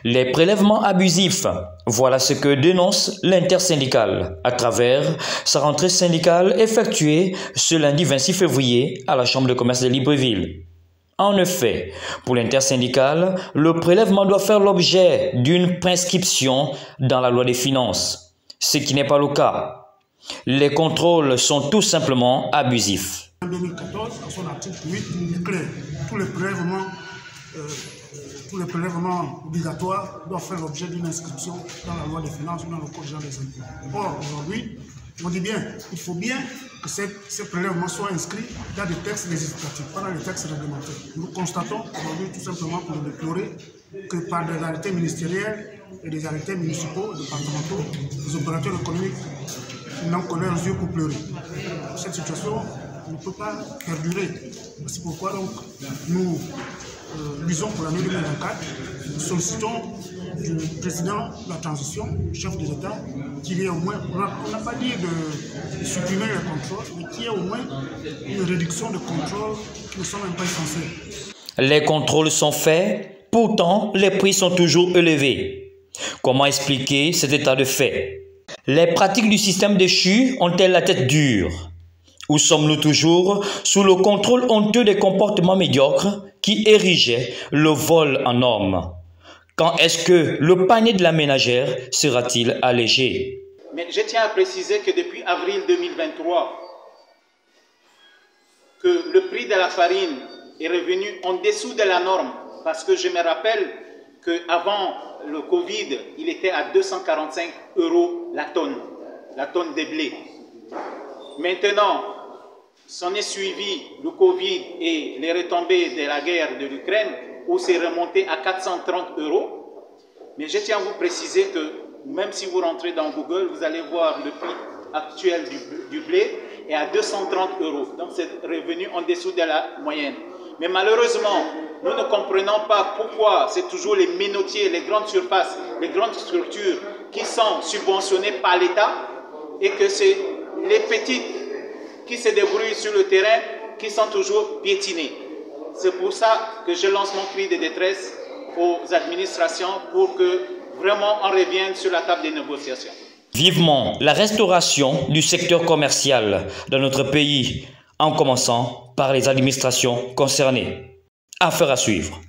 Les prélèvements abusifs, voilà ce que dénonce l'intersyndicale à travers sa rentrée syndicale effectuée ce lundi 26 février à la Chambre de commerce de Libreville. En effet, pour l'intersyndicale, le prélèvement doit faire l'objet d'une prescription dans la loi des finances, ce qui n'est pas le cas. Les contrôles sont tout simplement abusifs. En 2014, à son article 8, il est clair, tous les prélèvements obligatoires doivent faire l'objet d'une inscription dans la loi des finances ou dans le code général des impôts. Or, aujourd'hui, on dit bien, il faut bien que ces prélèvements soient inscrits dans des textes législatifs, pas dans les textes réglementaires. Nous constatons aujourd'hui, tout simplement pour le déplorer, que par des arrêtés ministériels et des arrêtés municipaux, départementaux, les opérateurs économiques n'ont que leurs yeux pour pleurer. Cette situation ne peut pas perdurer. C'est pourquoi donc, nous lisons pour l'année 2024, nous sollicitons du président de la transition, chef de l'État, qu'il y ait au moins, on n'a pas dit de supprimer les contrôles, mais qu'il y ait au moins une réduction de contrôles qui ne sont même pas essentiels. Les contrôles sont faits, pourtant les prix sont toujours élevés. Comment expliquer cet état de fait? Les pratiques du système déchu ont-elles la tête dure? Ou sommes-nous toujours sous le contrôle honteux des comportements médiocres qui érigeaient le vol en norme? Quand est-ce que le panier de la ménagère sera-t-il allégé? Mais je tiens à préciser que depuis avril 2023, que le prix de la farine est revenu en dessous de la norme. Parce que je me rappelle qu'avant le Covid, il était à 245 € la tonne de blé. Maintenant, s'en est suivi le Covid et les retombées de la guerre de l'Ukraine, où c'est remonté à 430 €. Mais je tiens à vous préciser que même si vous rentrez dans Google, vous allez voir le prix actuel du blé est à 230 €. Donc c'est revenu en dessous de la moyenne. Mais malheureusement, nous ne comprenons pas pourquoi c'est toujours les minotiers, les grandes surfaces, les grandes structures qui sont subventionnées par l'État et que c'est les petites qui se débrouillent sur le terrain qui sont toujours piétinées. C'est pour ça que je lance mon cri de détresse aux administrations pour que vraiment on revienne sur la table des négociations. Vivement la restauration du secteur commercial dans notre pays, en commençant par les administrations concernées. Affaire à suivre.